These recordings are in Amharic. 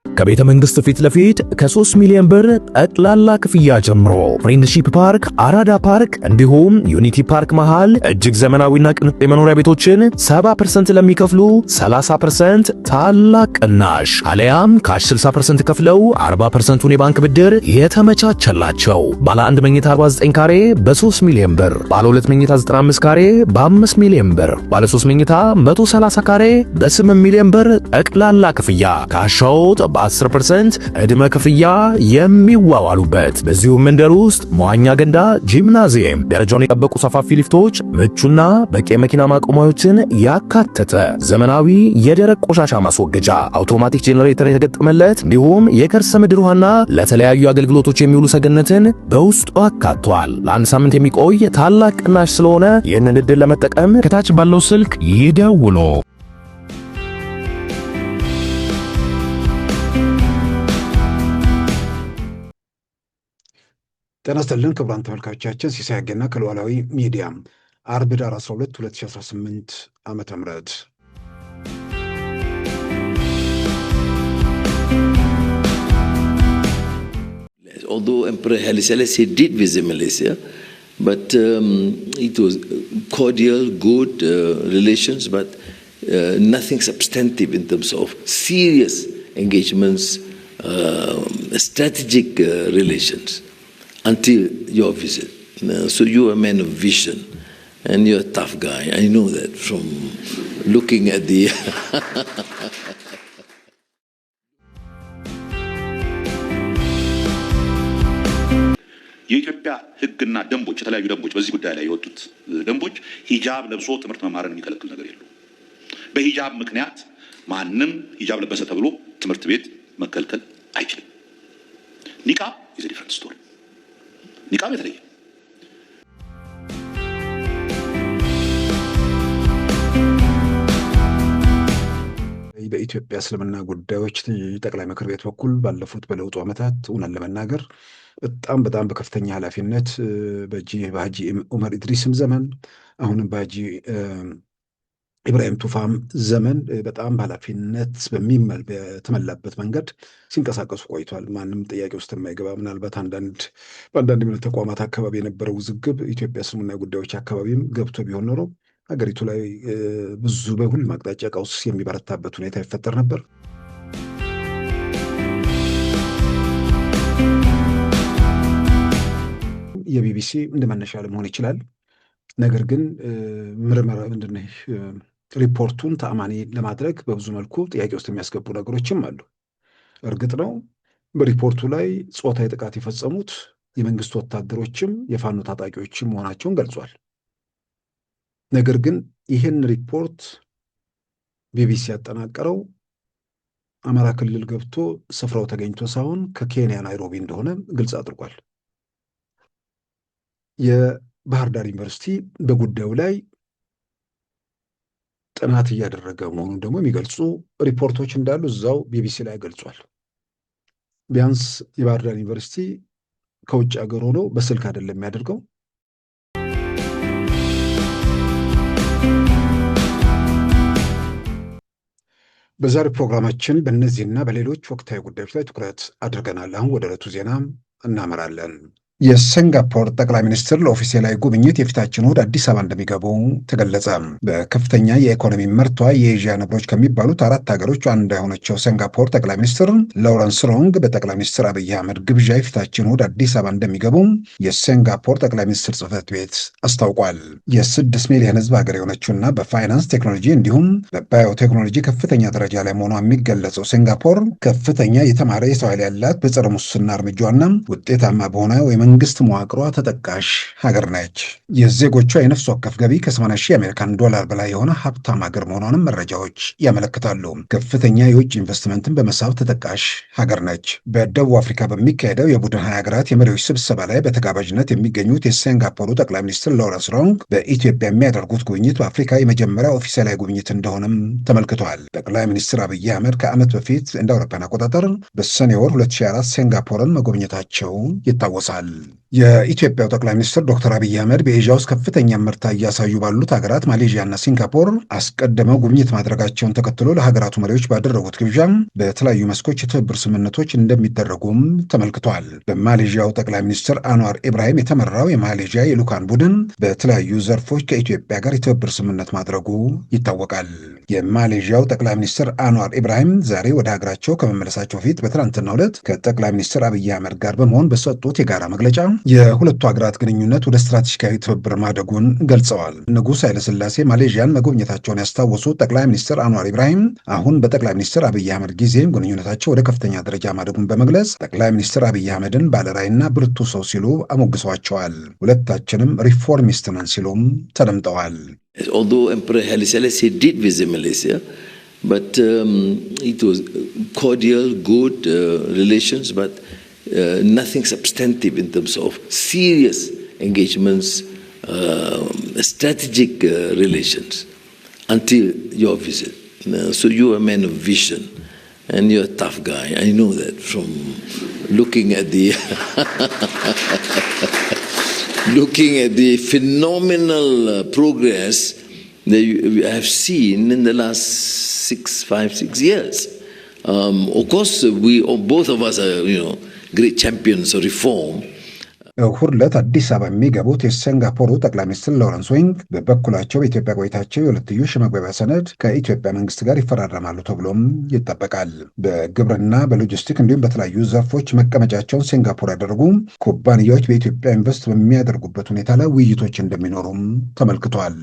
ከቤተ መንግስት ፊት ለፊት ከ3 ሚሊዮን ብር ጠቅላላ ክፍያ ጀምሮ ፍሬንድሺፕ ፓርክ፣ አራዳ ፓርክ እንዲሁም ዩኒቲ ፓርክ መሃል እጅግ ዘመናዊና ቅንጡ የመኖሪያ ቤቶችን 70% ለሚከፍሉ 30% ታላቅ ቅናሽ አለያም ካሽ 60% ከፍለው 40%ን የባንክ ብድር የተመቻቸላቸው። ባለ 1 መኝታ 49 ካሬ በ3 ሚሊዮን ብር፣ ባለ 2 መኝታ 95 ካሬ በ5 ሚሊዮን ብር፣ ባለ 3 መኝታ 130 ካሬ በ8 ሚሊዮን ብር ጠቅላላ ክፍያ ካሻውት በ10% ዕድመ ክፍያ የሚዋዋሉበት። በዚሁ መንደር ውስጥ መዋኛ ገንዳ፣ ጂምናዚየም፣ ደረጃውን የጠበቁ ሰፋፊ ሊፍቶች፣ ምቹና በቂ መኪና ማቆሚያዎችን ያካተተ ዘመናዊ የደረቅ ቆሻሻ ማስወገጃ፣ አውቶማቲክ ጄኔሬተር የተገጠመለት እንዲሁም የከርሰ ምድር ውሃና ለተለያዩ አገልግሎቶች የሚውሉ ሰገነትን በውስጡ አካቷል። ለአንድ ሳምንት የሚቆይ ታላቅ ቅናሽ ስለሆነ ይህንን ዕድል ለመጠቀም ከታች ባለው ስልክ ይደውሉ። ጤና ይስጥልን ክቡራን ተመልካቾቻችን፣ ሲሳይ አገና ከሉዓላዊ ሚዲያ አርብ ዳር 12 2018 ዓመተ ምህረት Although Emperor Haile Selassie did visit Malaysia, but it was cordial, good relations, but nothing substantive in terms of serious engagements, strategic relations. Until your visit. So you're a man of vision and you're a tough guy. I know that from looking at the የኢትዮጵያ ሕግና ደንቦች የተለያዩ ደንቦች በዚህ ጉዳይ ላይ የወጡት ደንቦች ሂጃብ ለብሶ ትምህርት መማርን የሚከለክል ነገር የለው። በሂጃብ ምክንያት ማንም ሂጃብ ለበሰ ተብሎ ትምህርት ቤት መከልከል አይችልም። ኒቃብ is a different story. ኒቃብ የተለየ በኢትዮጵያ እስልምና ጉዳዮች ጠቅላይ ምክር ቤት በኩል ባለፉት በለውጡ ዓመታት እውነቱን ለመናገር በጣም በከፍተኛ ኃላፊነት በሀጂ ዑመር ኢድሪስም ዘመን አሁንም በሀጂ ኢብራሂም ቱፋም ዘመን በጣም ኃላፊነት በተሞላበት መንገድ ሲንቀሳቀሱ ቆይቷል። ማንም ጥያቄ ውስጥ የማይገባ ምናልባት በአንዳንድ እምነት ተቋማት አካባቢ የነበረው ውዝግብ ኢትዮጵያ እስልምና ጉዳዮች አካባቢም ገብቶ ቢሆን ኖሮ ሀገሪቱ ላይ ብዙ በሁሉም አቅጣጫ ቀውስ የሚበረታበት ሁኔታ ይፈጠር ነበር። የቢቢሲ እንደ መነሻ ለመሆን ይችላል። ነገር ግን ምርመራ ምንድነው ሪፖርቱን ተአማኒ ለማድረግ በብዙ መልኩ ጥያቄ ውስጥ የሚያስገቡ ነገሮችም አሉ። እርግጥ ነው በሪፖርቱ ላይ ጾታዊ ጥቃት የፈጸሙት የመንግስት ወታደሮችም የፋኖ ታጣቂዎችም መሆናቸውን ገልጿል። ነገር ግን ይህን ሪፖርት ቢቢሲ ያጠናቀረው አማራ ክልል ገብቶ ስፍራው ተገኝቶ ሳይሆን ከኬንያ ናይሮቢ እንደሆነ ግልጽ አድርጓል። የባህር ዳር ዩኒቨርሲቲ በጉዳዩ ላይ ጥናት እያደረገ መሆኑን ደግሞ የሚገልጹ ሪፖርቶች እንዳሉ እዛው ቢቢሲ ላይ ገልጿል። ቢያንስ የባህር ዳር ዩኒቨርሲቲ ከውጭ ሀገር ሆኖ በስልክ አይደለም የሚያደርገው። በዛሬው ፕሮግራማችን በእነዚህና በሌሎች ወቅታዊ ጉዳዮች ላይ ትኩረት አድርገናል። አሁን ወደ ዕለቱ ዜና እናመራለን። የሲንጋፖር ጠቅላይ ሚኒስትር ለኦፊሴላዊ ጉብኝት የፊታችን እሁድ አዲስ አበባ እንደሚገቡ ተገለጸ። በከፍተኛ የኢኮኖሚ ምርቷ የኤዥያ ነብሮች ከሚባሉት 4 ሀገሮች አንዷ የሆነችው ሲንጋፖር ጠቅላይ ሚኒስትር ሎረንስ ሮንግ በጠቅላይ ሚኒስትር አብይ አህመድ ግብዣ የፊታችን እሁድ አዲስ አበባ እንደሚገቡ የሲንጋፖር ጠቅላይ ሚኒስትር ጽሕፈት ቤት አስታውቋል። የ6 ሚሊዮን ሕዝብ ሀገር የሆነችውና በፋይናንስ ቴክኖሎጂ እንዲሁም በባዮቴክኖሎጂ ከፍተኛ ደረጃ ላይ መሆኗ የሚገለጸው ሲንጋፖር ከፍተኛ የተማረ የሰው ኃይል ያላት በጸረ ሙስና እርምጃዋና ውጤታማ በሆነ በመንግስት መዋቅሯ ተጠቃሽ ሀገር ነች። የዜጎቿ የነፍስ ወከፍ ገቢ ከ80 ሺህ የአሜሪካን ዶላር በላይ የሆነ ሀብታም ሀገር መሆኗንም መረጃዎች ያመለክታሉ። ከፍተኛ የውጭ ኢንቨስትመንትን በመሳብ ተጠቃሽ ሀገር ነች። በደቡብ አፍሪካ በሚካሄደው የቡድን 20 ሀገራት የመሪዎች ስብሰባ ላይ በተጋባዥነት የሚገኙት የሲንጋፖሩ ጠቅላይ ሚኒስትር ሎረንስ ሮንግ በኢትዮጵያ የሚያደርጉት ጉብኝት በአፍሪካ የመጀመሪያ ኦፊሴላዊ ጉብኝት እንደሆነም ተመልክቷል። ጠቅላይ ሚኒስትር አብይ አህመድ ከዓመት በፊት እንደ አውሮፓውያን አቆጣጠር በሰኔ ወር 2004 ሲንጋፖርን መጎብኘታቸው ይታወሳል። የኢትዮጵያው ጠቅላይ ሚኒስትር ዶክተር አብይ አህመድ በኤዥያ ውስጥ ከፍተኛ ምርታ እያሳዩ ባሉት ሀገራት ማሌዥያና ሲንጋፖር አስቀድመው ጉብኝት ማድረጋቸውን ተከትሎ ለሀገራቱ መሪዎች ባደረጉት ግብዣ በተለያዩ መስኮች የትብብር ስምምነቶች እንደሚደረጉም ተመልክቷል። በማሌዥያው ጠቅላይ ሚኒስትር አንዋር ኢብራሂም የተመራው የማሌዥያ የልዑካን ቡድን በተለያዩ ዘርፎች ከኢትዮጵያ ጋር የትብብር ስምምነት ማድረጉ ይታወቃል። የማሌዥያው ጠቅላይ ሚኒስትር አንዋር ኢብራሂም ዛሬ ወደ ሀገራቸው ከመመለሳቸው በፊት በትናንትናው ዕለት ከጠቅላይ ሚኒስትር አብይ አህመድ ጋር በመሆን በሰጡት የጋራ መግለጫ የሁለቱ ሀገራት ግንኙነት ወደ ስትራቴጂካዊ ትብብር ማደጉን ገልጸዋል። ንጉሥ ኃይለሥላሴ ማሌዥያን መጎብኘታቸውን ያስታወሱት ጠቅላይ ሚኒስትር አንዋር ኢብራሂም አሁን በጠቅላይ ሚኒስትር አብይ አህመድ ጊዜም ግንኙነታቸው ወደ ከፍተኛ ደረጃ ማደጉን በመግለጽ ጠቅላይ ሚኒስትር አብይ አህመድን ባለራዕይና ብርቱ ሰው ሲሉ አሞግሷቸዋል። ሁለታችንም ሪፎርሚስት ነን ሲሉም ተደምጠዋል። Although Emperor Haile Selassie did visit Malaysia, but it was cordial, good relations, but nothing substantive in terms of serious engagements, strategic relations until your visit. So you're a man of vision and you're a tough guy. I know that from looking at the looking at the phenomenal progress that you have seen in the last 6 years. Of course, both of us are, great champions of reform. እሁድ ዕለት አዲስ አበባ የሚገቡት የሲንጋፖሩ ጠቅላይ ሚኒስትር ሎረንስ ዊንግ በበኩላቸው በኢትዮጵያ ቆይታቸው የሁለትዮሽ የመግባቢያ ሰነድ ከኢትዮጵያ መንግስት ጋር ይፈራረማሉ ተብሎም ይጠበቃል። በግብርና፣ በሎጂስቲክ እንዲሁም በተለያዩ ዘርፎች መቀመጫቸውን ሲንጋፖር ያደረጉ ኩባንያዎች በኢትዮጵያ ኢንቨስት በሚያደርጉበት ሁኔታ ላይ ውይይቶች እንደሚኖሩም ተመልክቷል።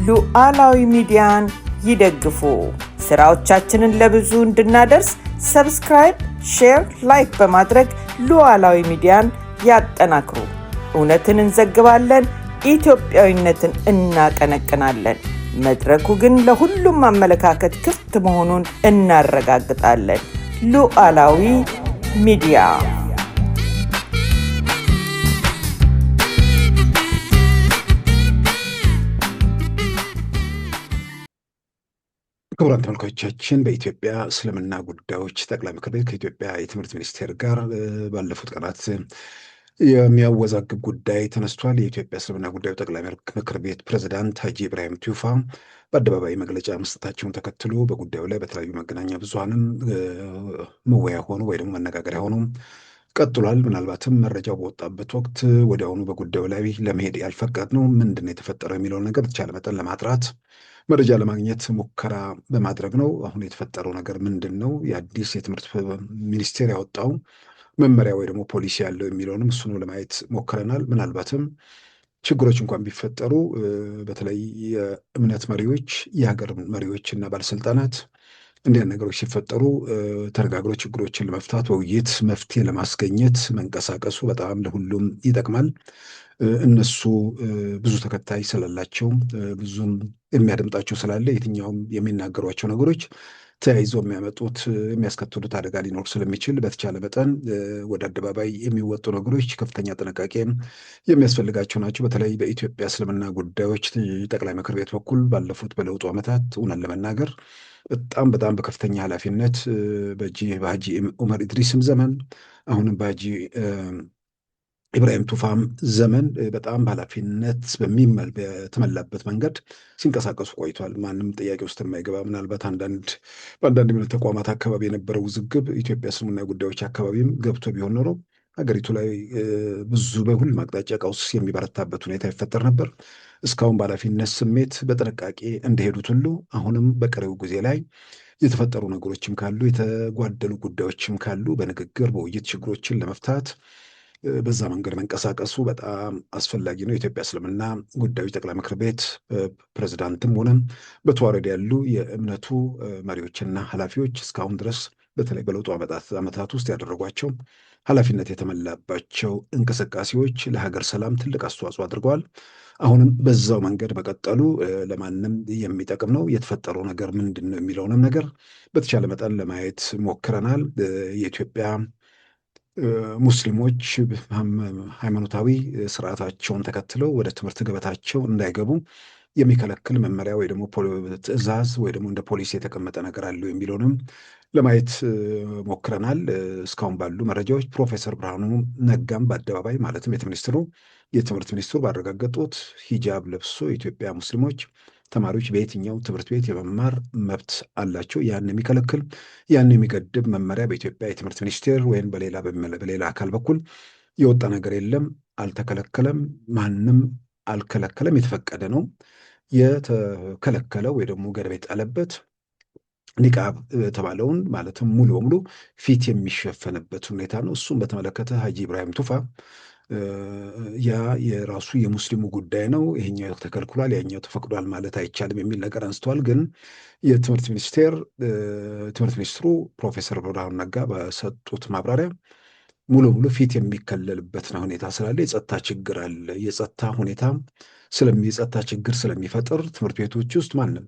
ሉዓላዊ ሚዲያን ይደግፉ። ስራዎቻችንን ለብዙ እንድናደርስ ሰብስክራይብ፣ ሼር፣ ላይክ በማድረግ ሉዓላዊ ሚዲያን ያጠናክሩ። እውነትን እንዘግባለን፣ ኢትዮጵያዊነትን እናቀነቅናለን። መድረኩ ግን ለሁሉም አመለካከት ክፍት መሆኑን እናረጋግጣለን። ሉዓላዊ ሚዲያ ክቡራን ተመልካቾቻችን በኢትዮጵያ እስልምና ጉዳዮች ጠቅላይ ምክር ቤት ከኢትዮጵያ የትምህርት ሚኒስቴር ጋር ባለፉት ቀናት የሚያወዛግብ ጉዳይ ተነስቷል። የኢትዮጵያ እስልምና ጉዳዮች ጠቅላይ ምክር ቤት ፕሬዝዳንት ሀጂ ኢብራሂም ቱፋ በአደባባይ መግለጫ መስጠታቸውን ተከትሎ በጉዳዩ ላይ በተለያዩ መገናኛ ብዙሃንም መወያ ሆኑ ወይ ደግሞ መነጋገሪያ ሆኑ ቀጥሏል። ምናልባትም መረጃው በወጣበት ወቅት ወዲያውኑ በጉዳዩ ላይ ለመሄድ ያልፈቀድነው ምንድን ነው የተፈጠረው የሚለውን ነገር በተቻለ መጠን ለማጥራት መረጃ ለማግኘት ሙከራ በማድረግ ነው። አሁን የተፈጠረው ነገር ምንድን ነው? የአዲስ የትምህርት ሚኒስቴር ያወጣው መመሪያ ወይ ደግሞ ፖሊሲ ያለው የሚለውንም እሱኑ ለማየት ሞክረናል። ምናልባትም ችግሮች እንኳን ቢፈጠሩ በተለይ የእምነት መሪዎች፣ የሀገር መሪዎች እና ባለስልጣናት እንዲህ ነገሮች ሲፈጠሩ ተነጋግሮ ችግሮችን ለመፍታት በውይይት መፍትሄ ለማስገኘት መንቀሳቀሱ በጣም ለሁሉም ይጠቅማል። እነሱ ብዙ ተከታይ ስላላቸው ብዙም የሚያደምጣቸው ስላለ የትኛውም የሚናገሯቸው ነገሮች ተያይዘው የሚያስከትሉት አደጋ ሊኖር ስለሚችል በተቻለ መጠን ወደ አደባባይ የሚወጡ ነገሮች ከፍተኛ ጥንቃቄ የሚያስፈልጋቸው ናቸው። በተለይ በኢትዮጵያ እስልምና ጉዳዮች ጠቅላይ ምክር ቤት በኩል ባለፉት በለውጡ ዓመታት እውነት ለመናገር በጣም በከፍተኛ ኃላፊነት በሀጂ ዑመር ኢድሪስም ዘመን አሁንም በሀጂ ኢብራሂም ቱፋም ዘመን በጣም በኃላፊነት በተሞላበት መንገድ ሲንቀሳቀሱ ቆይቷል። ማንም ጥያቄ ውስጥ የማይገባ ምናልባት በአንዳንድ እምነት ተቋማት አካባቢ የነበረው ውዝግብ ኢትዮጵያ እስልምና ጉዳዮች አካባቢም ገብቶ ቢሆን ኖሮ ሀገሪቱ ላይ ብዙ በሁሉም አቅጣጫ ቀውስ የሚበረታበት ሁኔታ ይፈጠር ነበር። እስካሁን በኃላፊነት ስሜት በጥንቃቄ እንደሄዱት ሁሉ አሁንም በቀሪው ጊዜ ላይ የተፈጠሩ ነገሮችም ካሉ የተጓደሉ ጉዳዮችም ካሉ በንግግር በውይይት ችግሮችን ለመፍታት በዛ መንገድ መንቀሳቀሱ በጣም አስፈላጊ ነው። የኢትዮጵያ እስልምና ጉዳዮች ጠቅላይ ምክር ቤት ፕሬዝዳንትም ሆነ በተዋረድ ያሉ የእምነቱ መሪዎችና ኃላፊዎች እስካሁን ድረስ በተለይ በለውጡ ዓመታት ውስጥ ያደረጓቸው ኃላፊነት የተሞላባቸው እንቅስቃሴዎች ለሀገር ሰላም ትልቅ አስተዋጽኦ አድርገዋል። አሁንም በዛው መንገድ መቀጠሉ ለማንም የሚጠቅም ነው። የተፈጠረው ነገር ምንድን ነው የሚለውንም ነገር በተቻለ መጠን ለማየት ሞክረናል። የኢትዮጵያ ሙስሊሞች ሃይማኖታዊ ስርዓታቸውን ተከትለው ወደ ትምህርት ገበታቸው እንዳይገቡ የሚከለክል መመሪያ ወይ ደግሞ ትዕዛዝ ወይ ደግሞ እንደ ፖሊሲ የተቀመጠ ነገር አለው የሚለውንም ለማየት ሞክረናል። እስካሁን ባሉ መረጃዎች ፕሮፌሰር ብርሃኑ ነጋም በአደባባይ ማለትም የትምህርት ሚኒስትሩ ባረጋገጡት ሂጃብ ለብሶ የኢትዮጵያ ሙስሊሞች ተማሪዎች በየትኛው ትምህርት ቤት የመማር መብት አላቸው። ያን የሚከለክል ያን የሚገድብ መመሪያ በኢትዮጵያ የትምህርት ሚኒስቴር ወይም በሌላ አካል በኩል የወጣ ነገር የለም። አልተከለከለም፣ ማንም አልከለከለም። የተፈቀደ ነው። የተከለከለው ወይ ደግሞ ገደብ የጣለበት ኒቃብ የተባለውን ማለትም ሙሉ በሙሉ ፊት የሚሸፈንበት ሁኔታ ነው። እሱም በተመለከተ ሀጂ ኢብራሂም ቱፋ ያ የራሱ የሙስሊሙ ጉዳይ ነው፣ ይሄኛው ተከልክሏል፣ ያኛው ተፈቅዷል ማለት አይቻልም የሚል ነገር አንስተዋል። ግን የትምህርት ሚኒስትሩ ፕሮፌሰር ብርሃኑ ነጋ በሰጡት ማብራሪያ ሙሉ ሙሉ ፊት የሚከለልበት ሁኔታ ስላለ የጸጥታ ችግር አለ። የጸጥታ ችግር ስለሚፈጥር ትምህርት ቤቶች ውስጥ ማንም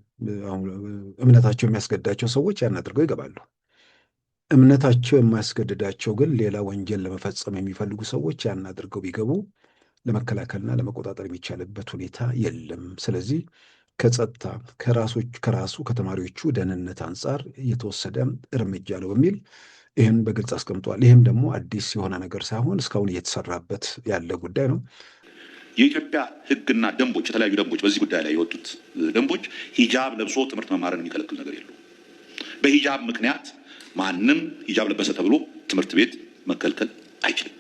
እምነታቸው የሚያስገድዳቸው ሰዎች ያን አድርገው ይገባሉ። እምነታቸው የማያስገድዳቸው ግን ሌላ ወንጀል ለመፈጸም የሚፈልጉ ሰዎች ያን አድርገው ቢገቡ ለመከላከልና ለመቆጣጠር የሚቻልበት ሁኔታ የለም። ስለዚህ ከጸጥታ ከራሱ ከተማሪዎቹ ደህንነት አንጻር የተወሰደ እርምጃ ነው በሚል ይህን በግልጽ አስቀምጧል። ይህም ደግሞ አዲስ የሆነ ነገር ሳይሆን እስካሁን እየተሰራበት ያለ ጉዳይ ነው። የኢትዮጵያ ሕግና ደንቦች፣ የተለያዩ ደንቦች፣ በዚህ ጉዳይ ላይ የወጡት ደንቦች ሂጃብ ለብሶ ትምህርት መማርን የሚከለክል ነገር የለውም። በሂጃብ ምክንያት ማንም ሂጃብ ለበሰ ተብሎ ትምህርት ቤት መከልከል አይችልም።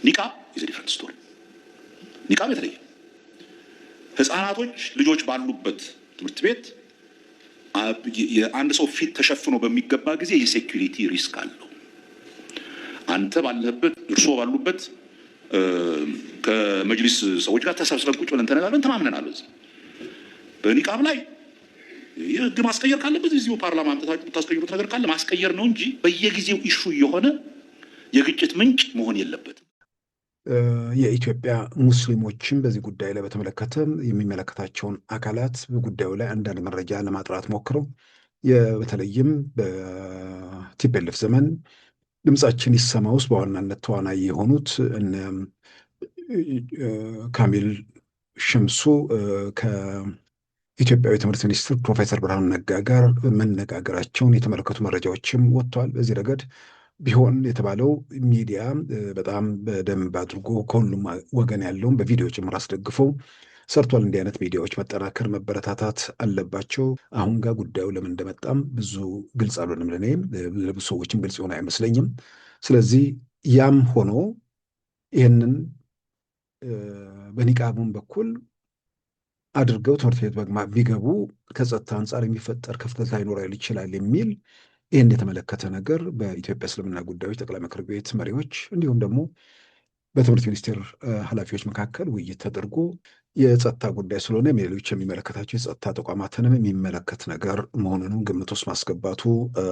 ኒቃብ ኢዝ ዲፍረንት ስቶሪ። ኒቃብ የተለየ ህፃናቶች ልጆች ባሉበት ትምህርት ቤት የአንድ ሰው ፊት ተሸፍኖ በሚገባ ጊዜ የሴኩሪቲ ሪስክ አለው። አንተ ባለህበት እርስዎ ባሉበት ከመጅሊስ ሰዎች ጋር ተሰብስበን ቁጭ ብለን ተነጋግረን ተማምነናል። በኒቃብ ላይ የህግ ማስቀየር ካለበት እዚሁ ፓርላማ አምጥታችሁ የምታስቀይሩት ነገር ካለ ማስቀየር ነው እንጂ በየጊዜው ኢሹ የሆነ የግጭት ምንጭ መሆን የለበትም። የኢትዮጵያ ሙስሊሞችን በዚህ ጉዳይ ላይ በተመለከተ የሚመለከታቸውን አካላት በጉዳዩ ላይ አንዳንድ መረጃ ለማጥራት ሞክረው በተለይም በቲፒኤልኤፍ ዘመን ድምጻችን ይሰማ ውስጥ በዋናነት ተዋናይ የሆኑት እነ ካሚል ሸምሱ ከኢትዮጵያዊ ትምህርት ሚኒስትር ፕሮፌሰር ብርሃኑ ነጋ ጋር መነጋገራቸውን የተመለከቱ መረጃዎችም ወጥተዋል። በዚህ ረገድ ቢሆን የተባለው ሚዲያ በጣም በደንብ አድርጎ ከሁሉም ወገን ያለውን በቪዲዮ ጭምር አስደግፈው ሰርቷል። እንዲህ አይነት ሚዲያዎች መጠናከር መበረታታት አለባቸው። አሁን ጋር ጉዳዩ ለምን እንደመጣም ብዙ ግልጽ አልሆንም፣ ለእኔም ለብዙ ሰዎችም ግልጽ የሆነ አይመስለኝም። ስለዚህ ያም ሆኖ ይህንን በኒቃቡም በኩል አድርገው ትምህርት ቤት ቢገቡ ከጸጥታ አንጻር የሚፈጠር ክፍተት ላይኖር ይችላል የሚል ይህን የተመለከተ ነገር በኢትዮጵያ እስልምና ጉዳዮች ጠቅላይ ምክር ቤት መሪዎች እንዲሁም ደግሞ በትምህርት ሚኒስቴር ኃላፊዎች መካከል ውይይት ተደርጎ የጸጥታ ጉዳይ ስለሆነ ሌሎች የሚመለከታቸው የጸጥታ ተቋማትንም የሚመለከት ነገር መሆኑንም ግምት ውስጥ ማስገባቱ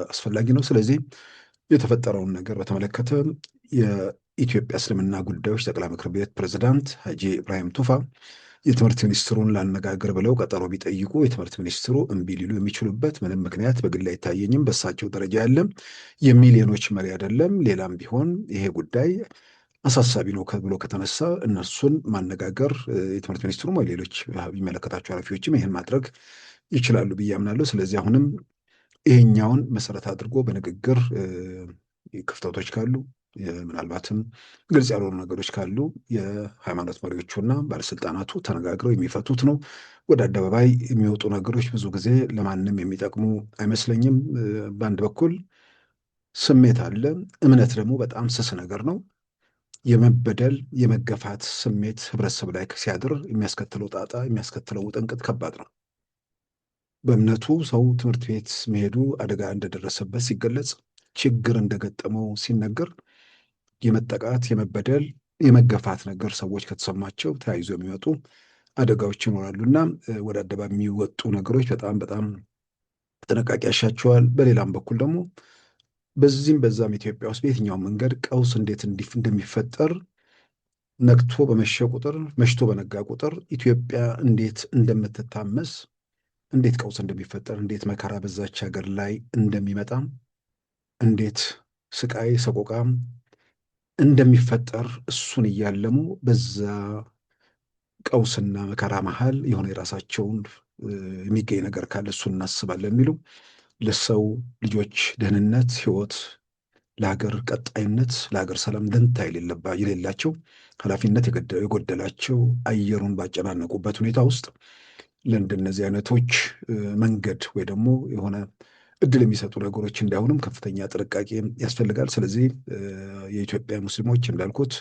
አስፈላጊ ነው። ስለዚህ የተፈጠረውን ነገር በተመለከተ የኢትዮጵያ እስልምና ጉዳዮች ጠቅላይ ምክር ቤት ፕሬዝዳንት ሀጂ ኢብራሂም ቱፋ የትምህርት ሚኒስትሩን ላነጋግር ብለው ቀጠሮ ቢጠይቁ የትምህርት ሚኒስትሩ እምቢ ሊሉ የሚችሉበት ምንም ምክንያት በግል አይታየኝም። በእሳቸው ደረጃ ያለ የሚሊዮኖች መሪ አይደለም። ሌላም ቢሆን ይሄ ጉዳይ አሳሳቢ ነው ብሎ ከተነሳ እነሱን ማነጋገር የትምህርት ሚኒስትሩም ወይ ሌሎች የሚመለከታቸው ኃላፊዎችም ይህን ማድረግ ይችላሉ ብዬ አምናለሁ። ስለዚህ አሁንም ይሄኛውን መሰረት አድርጎ በንግግር ክፍተቶች ካሉ ምናልባትም ግልጽ ያልሆኑ ነገሮች ካሉ የሃይማኖት መሪዎቹና ባለስልጣናቱ ተነጋግረው የሚፈቱት ነው። ወደ አደባባይ የሚወጡ ነገሮች ብዙ ጊዜ ለማንም የሚጠቅሙ አይመስለኝም። በአንድ በኩል ስሜት አለ። እምነት ደግሞ በጣም ስስ ነገር ነው። የመበደል የመገፋት ስሜት ህብረተሰብ ላይ ሲያድር የሚያስከትለው ጣጣ የሚያስከትለው ውጥንቅጥ ከባድ ነው። በእምነቱ ሰው ትምህርት ቤት መሄዱ አደጋ እንደደረሰበት ሲገለጽ፣ ችግር እንደገጠመው ሲነገር የመጠቃት፣ የመበደል፣ የመገፋት ነገር ሰዎች ከተሰማቸው ተያይዞ የሚመጡ አደጋዎች ይኖራሉና ወደ አደባባይ የሚወጡ ነገሮች በጣም በጣም ጥንቃቄ ያሻቸዋል። በሌላም በኩል ደግሞ በዚህም በዛም ኢትዮጵያ ውስጥ በየትኛውም መንገድ ቀውስ እንዴት እንደሚፈጠር ነግቶ በመሸ ቁጥር መሽቶ በነጋ ቁጥር ኢትዮጵያ እንዴት እንደምትታመስ፣ እንዴት ቀውስ እንደሚፈጠር፣ እንዴት መከራ በዛች ሀገር ላይ እንደሚመጣ፣ እንዴት ስቃይ ሰቆቃ እንደሚፈጠር እሱን እያለሙ በዛ ቀውስና መከራ መሃል የሆነ የራሳቸውን የሚገኝ ነገር ካለ እሱን እናስባለን የሚሉ ለሰው ልጆች ደህንነት፣ ሕይወት፣ ለሀገር ቀጣይነት፣ ለሀገር ሰላም ደንታ የሌላቸው ኃላፊነት የጎደላቸው አየሩን ባጨናነቁበት ሁኔታ ውስጥ ለእንደነዚህ አይነቶች መንገድ ወይ ደግሞ የሆነ እድል የሚሰጡ ነገሮች እንዳይሆኑም ከፍተኛ ጥንቃቄ ያስፈልጋል። ስለዚህ የኢትዮጵያ ሙስሊሞች እንዳልኩት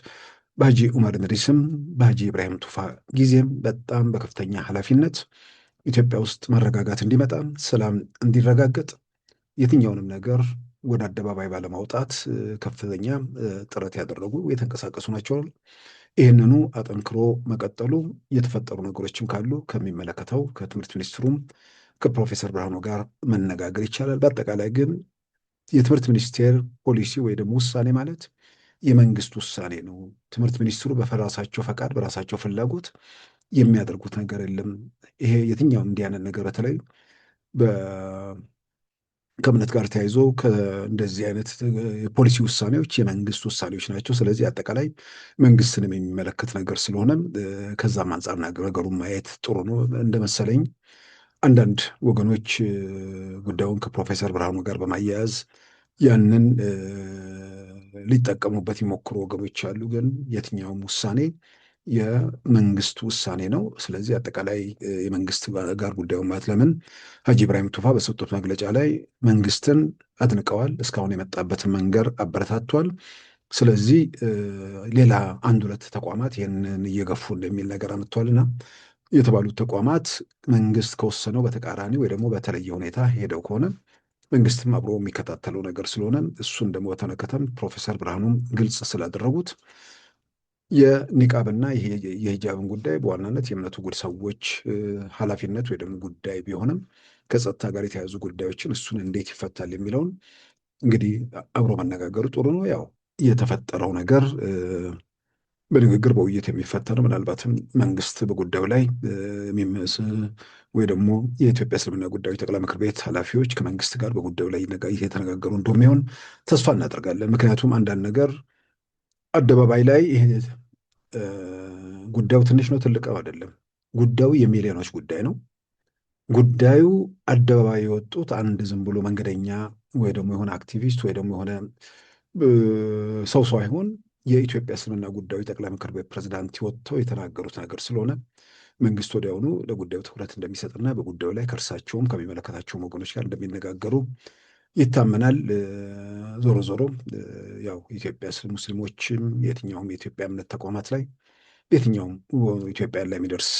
በሀጂ ዑመር ኢድሪስም በሀጂ ኢብራሂም ቱፋ ጊዜም በጣም በከፍተኛ ኃላፊነት ኢትዮጵያ ውስጥ መረጋጋት እንዲመጣ፣ ሰላም እንዲረጋገጥ የትኛውንም ነገር ወደ አደባባይ ባለማውጣት ከፍተኛ ጥረት ያደረጉ የተንቀሳቀሱ ናቸው። ይህንኑ አጠንክሮ መቀጠሉ የተፈጠሩ ነገሮችም ካሉ ከሚመለከተው ከትምህርት ሚኒስትሩም ከፕሮፌሰር ብርሃኑ ጋር መነጋገር ይቻላል። በአጠቃላይ ግን የትምህርት ሚኒስቴር ፖሊሲ ወይ ደግሞ ውሳኔ ማለት የመንግስት ውሳኔ ነው። ትምህርት ሚኒስትሩ በራሳቸው ፈቃድ በራሳቸው ፍላጎት የሚያደርጉት ነገር የለም። ይሄ የትኛውም እንዲህ አይነት ነገር በተለይ ከእምነት ጋር ተያይዞ እንደዚህ አይነት የፖሊሲ ውሳኔዎች የመንግስት ውሳኔዎች ናቸው። ስለዚህ አጠቃላይ መንግስትንም የሚመለከት ነገር ስለሆነ ከዛም አንጻር ነገሩን ማየት ጥሩ ነው እንደመሰለኝ። አንዳንድ ወገኖች ጉዳዩን ከፕሮፌሰር ብርሃኑ ጋር በማያያዝ ያንን ሊጠቀሙበት ይሞክሩ ወገኖች አሉ። ግን የትኛውም ውሳኔ የመንግስት ውሳኔ ነው። ስለዚህ አጠቃላይ የመንግስት ጋር ጉዳዩን ማለት ለምን ሀጂ ኢብራሂም ቱፋ በሰጡት መግለጫ ላይ መንግስትን አድንቀዋል። እስካሁን የመጣበትን መንገድ አበረታቷል። ስለዚህ ሌላ አንድ ሁለት ተቋማት ይህንን እየገፉ እንደሚል ነገር አምጥቷልና የተባሉት ተቋማት መንግስት ከወሰነው በተቃራኒ ወይ ደግሞ በተለየ ሁኔታ ሄደው ከሆነ መንግስትም አብሮ የሚከታተለው ነገር ስለሆነ እሱን ደግሞ በተመለከተም ፕሮፌሰር ብርሃኑም ግልጽ ስላደረጉት የኒቃብና የሂጃብን ጉዳይ በዋናነት የእምነቱ ሰዎች ኃላፊነት ወይ ደግሞ ጉዳይ ቢሆንም ከጸጥታ ጋር የተያዙ ጉዳዮችን እሱን እንዴት ይፈታል የሚለውን እንግዲህ አብሮ መነጋገሩ ጥሩ ነው። ያው የተፈጠረው ነገር በንግግር በውይይት የሚፈታ ነው። ምናልባትም መንግስት በጉዳዩ ላይ ወይ ደግሞ የኢትዮጵያ እስልምና ጉዳዮች ጠቅላይ ምክር ቤት ኃላፊዎች ከመንግስት ጋር በጉዳዩ ላይ የተነጋገሩ እንደሚሆን ተስፋ እናደርጋለን። ምክንያቱም አንዳንድ ነገር አደባባይ ላይ ይሄ ጉዳዩ ትንሽ ነው ትልቅ አይደለም። ጉዳዩ የሚሊዮኖች ጉዳይ ነው። ጉዳዩ አደባባይ የወጡት አንድ ዝም ብሎ መንገደኛ ወይ ደግሞ የሆነ አክቲቪስት ወይ ደግሞ የሆነ ሰው አይሆን የኢትዮጵያ እስልምና ጉዳዮች ጠቅላይ ምክር ቤት ፕሬዝዳንት ወጥተው የተናገሩት ነገር ስለሆነ መንግስት ወዲያውኑ ለጉዳዩ ትኩረት እንደሚሰጥና በጉዳዩ ላይ ከእርሳቸውም ከሚመለከታቸውም ወገኖች ጋር እንደሚነጋገሩ ይታመናል። ዞሮ ዞሮ ያው ኢትዮጵያ ሙስሊሞችም የትኛውም የኢትዮጵያ እምነት ተቋማት ላይ የትኛውም ኢትዮጵያ ላይ የሚደርስ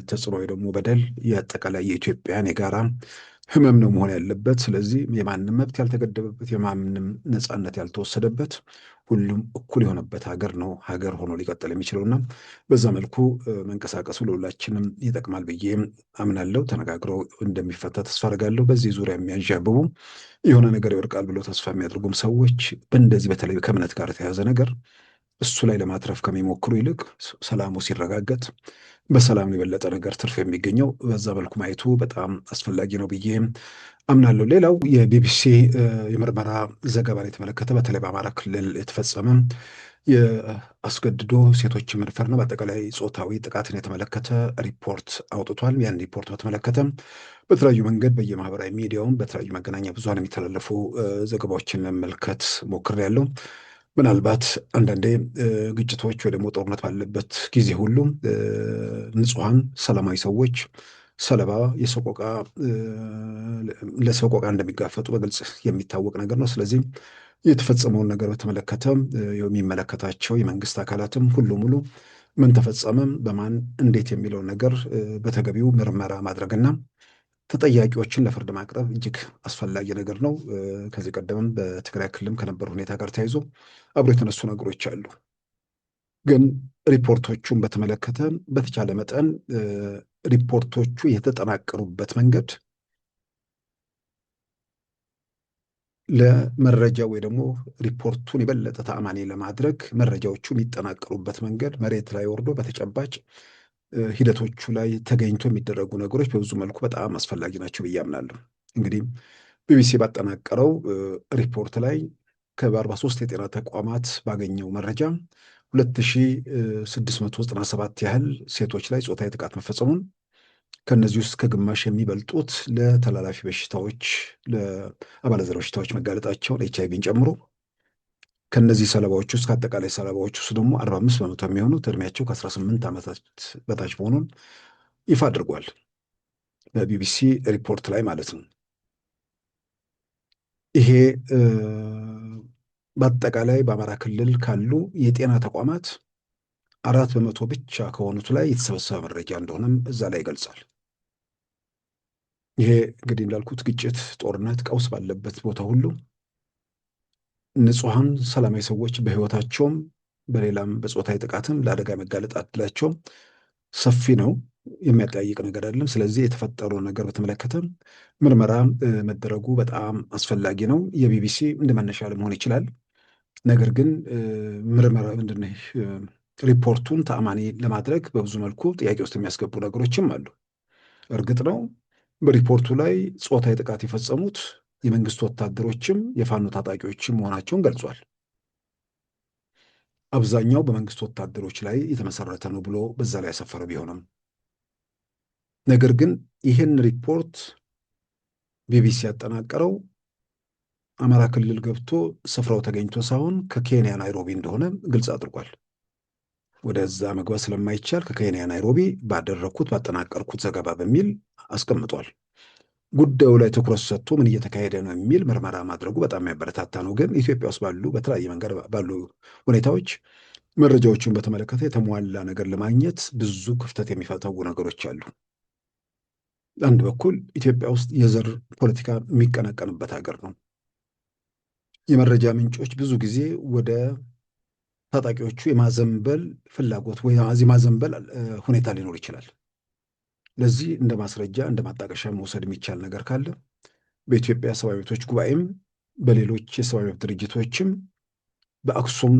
ተጽዕኖ ወይ ደግሞ በደል የአጠቃላይ የኢትዮጵያን የጋራ ህመም ነው መሆን ያለበት። ስለዚህ የማንም መብት ያልተገደበበት የማንም ነፃነት ያልተወሰደበት ሁሉም እኩል የሆነበት ሀገር ነው ሀገር ሆኖ ሊቀጥል የሚችለውና በዛ መልኩ መንቀሳቀሱ ለሁላችንም ይጠቅማል ብዬ አምናለሁ። ተነጋግረው እንደሚፈታ ተስፋ አደርጋለሁ። በዚህ ዙሪያ የሚያንዣብቡ የሆነ ነገር ይወርቃል ብለው ተስፋ የሚያደርጉም ሰዎች በእንደዚህ በተለይ ከእምነት ጋር የተያዘ ነገር እሱ ላይ ለማትረፍ ከሚሞክሩ ይልቅ ሰላሙ ሲረጋገጥ በሰላም የበለጠ ነገር ትርፍ የሚገኘው በዛ መልኩ ማየቱ በጣም አስፈላጊ ነው ብዬ አምናለሁ። ሌላው የቢቢሲ የምርመራ ዘገባን የተመለከተ በተለይ በአማራ ክልል የተፈጸመ የአስገድዶ ሴቶችን መድፈር ነው በአጠቃላይ ጾታዊ ጥቃትን የተመለከተ ሪፖርት አውጥቷል። ያን ሪፖርት በተመለከተ በተለያዩ መንገድ በየማህበራዊ ሚዲያውም በተለያዩ መገናኛ ብዙሃን የሚተላለፉ ዘገባዎችን ለመመልከት ሞክሬያለሁ። ምናልባት አንዳንዴ ግጭቶች ወይ ደግሞ ጦርነት ባለበት ጊዜ ሁሉ ንጹሐን ሰላማዊ ሰዎች ሰለባ ለሰቆቃ እንደሚጋፈጡ በግልጽ የሚታወቅ ነገር ነው። ስለዚህ የተፈጸመውን ነገር በተመለከተ የሚመለከታቸው የመንግስት አካላትም ሁሉ ምን ተፈጸመም በማን እንዴት የሚለውን ነገር በተገቢው ምርመራ ማድረግና ተጠያቂዎችን ለፍርድ ማቅረብ እጅግ አስፈላጊ ነገር ነው። ከዚህ ቀደምም በትግራይ ክልልም ከነበሩ ሁኔታ ጋር ተያይዞ አብሮ የተነሱ ነገሮች አሉ። ግን ሪፖርቶቹን በተመለከተ በተቻለ መጠን ሪፖርቶቹ የተጠናቀሩበት መንገድ ለመረጃ ወይ ደግሞ ሪፖርቱን የበለጠ ተአማኒ ለማድረግ መረጃዎቹ የሚጠናቀሩበት መንገድ መሬት ላይ ወርዶ በተጨባጭ ሂደቶቹ ላይ ተገኝቶ የሚደረጉ ነገሮች በብዙ መልኩ በጣም አስፈላጊ ናቸው ብዬ አምናለሁ። እንግዲህ ቢቢሲ ባጠናቀረው ሪፖርት ላይ ከ43 የጤና ተቋማት ባገኘው መረጃ 2697 ያህል ሴቶች ላይ ጾታዊ ጥቃት መፈጸሙን፣ ከነዚህ ውስጥ ከግማሽ የሚበልጡት ለተላላፊ በሽታዎች ለአባለዘር በሽታዎች መጋለጣቸውን HIV ጨምሮ፣ ከነዚህ ሰለባዎች ውስጥ ከአጠቃላይ ሰለባዎች ውስጥ ደግሞ 45 በመቶ የሚሆኑት እድሜያቸው ከ18 ዓመታት በታች መሆኑን ይፋ አድርጓል። በቢቢሲ ሪፖርት ላይ ማለት ነው። ይሄ በአጠቃላይ በአማራ ክልል ካሉ የጤና ተቋማት 4 በመቶ ብቻ ከሆኑት ላይ የተሰበሰበ መረጃ እንደሆነም እዛ ላይ ይገልጻል። ይሄ እንግዲህ እንዳልኩት ግጭት፣ ጦርነት፣ ቀውስ ባለበት ቦታ ሁሉ ንጹሐን ሰላማዊ ሰዎች በህይወታቸውም በሌላም በጾታዊ ጥቃትም ለአደጋ መጋለጥ ዕድላቸው ሰፊ ነው። የሚያጠያይቅ ነገር አይደለም። ስለዚህ የተፈጠረው ነገር በተመለከተ ምርመራ መደረጉ በጣም አስፈላጊ ነው። የቢቢሲ እንደ መነሻ ለመሆን ይችላል። ነገር ግን ምርመራ ምንድነው ሪፖርቱን ተአማኒ ለማድረግ በብዙ መልኩ ጥያቄ ውስጥ የሚያስገቡ ነገሮችም አሉ። እርግጥ ነው በሪፖርቱ ላይ ጾታዊ ጥቃት የፈጸሙት የመንግስት ወታደሮችም የፋኖ ታጣቂዎችም መሆናቸውን ገልጿል። አብዛኛው በመንግስት ወታደሮች ላይ የተመሰረተ ነው ብሎ በዛ ላይ ያሰፈረ ቢሆንም ነገር ግን ይህን ሪፖርት ቢቢሲ ያጠናቀረው አማራ ክልል ገብቶ ስፍራው ተገኝቶ ሳይሆን ከኬንያ ናይሮቢ እንደሆነ ግልጽ አድርጓል። ወደዛ መግባት ስለማይቻል ከኬንያ ናይሮቢ ባጠናቀርኩት ዘገባ በሚል አስቀምጧል። ጉዳዩ ላይ ትኩረት ሰጥቶ ምን እየተካሄደ ነው የሚል ምርመራ ማድረጉ በጣም የሚያበረታታ ነው። ግን ኢትዮጵያ ውስጥ በተለያየ መንገድ ባሉ ሁኔታዎች መረጃዎቹን በተመለከተ የተሟላ ነገር ለማግኘት ብዙ ክፍተት የሚፈተው ነገሮች አሉ። አንድ በኩል ኢትዮጵያ ውስጥ የዘር ፖለቲካ የሚቀነቀንበት ሀገር ነው። የመረጃ ምንጮች ብዙ ጊዜ ወደ ታጣቂዎቹ የማዘንበል ፍላጎት ወይ የማዘንበል ሁኔታ ሊኖር ይችላል። ለዚህ እንደ ማስረጃ እንደ ማጣቀሻ መውሰድ የሚቻል ነገር ካለ በኢትዮጵያ ሰብአዊ መብቶች ጉባኤም በሌሎች የሰብአዊ መብት ድርጅቶችም በአክሱም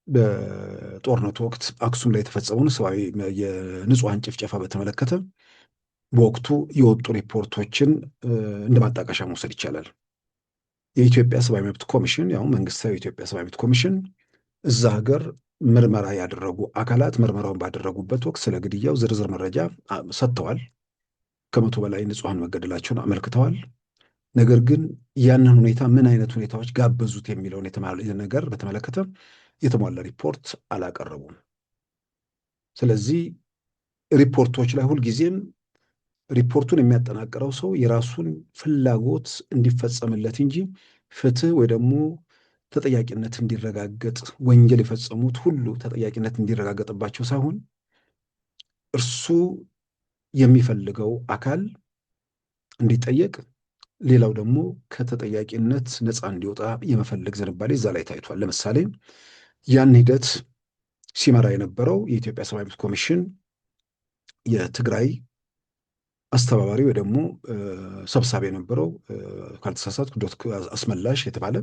በጦርነቱ ወቅት አክሱም ላይ የተፈጸመውን ሰብአዊ የንጹሐን ጭፍጨፋ በተመለከተ በወቅቱ የወጡ ሪፖርቶችን እንደ ማጣቀሻ መውሰድ ይቻላል። የኢትዮጵያ ሰብአዊ መብት ኮሚሽን ያው መንግስታዊ የኢትዮጵያ ሰብአዊ መብት ኮሚሽን እዛ ሀገር ምርመራ ያደረጉ አካላት ምርመራውን ባደረጉበት ወቅት ስለ ግድያው ዝርዝር መረጃ ሰጥተዋል። 100 በላይ ንጹሐን መገደላቸውን አመልክተዋል። ነገር ግን ያንን ሁኔታ ምን አይነት ሁኔታዎች ጋበዙት የሚለውን ነገር በተመለከተ የተሟላ ሪፖርት አላቀረቡም። ስለዚህ ሪፖርቶች ላይ ሁልጊዜም ሪፖርቱን የሚያጠናቅረው ሰው የራሱን ፍላጎት እንዲፈጸምለት እንጂ ፍትህ ወይ ደግሞ ተጠያቂነት እንዲረጋገጥ ወንጀል የፈጸሙት ሁሉ ተጠያቂነት እንዲረጋገጥባቸው ሳይሆን እርሱ የሚፈልገው አካል እንዲጠየቅ፣ ሌላው ደግሞ ከተጠያቂነት ነፃ እንዲወጣ የመፈለግ ዝንባሌ እዛ ላይ ታይቷል። ለምሳሌ ያን ሂደት ሲመራ የነበረው የኢትዮጵያ ሰብአዊ መብት ኮሚሽን የትግራይ አስተባባሪ ወይ ደግሞ ሰብሳቢ የነበረው ካልተሳሳትኩ አስመላሽ የተባለ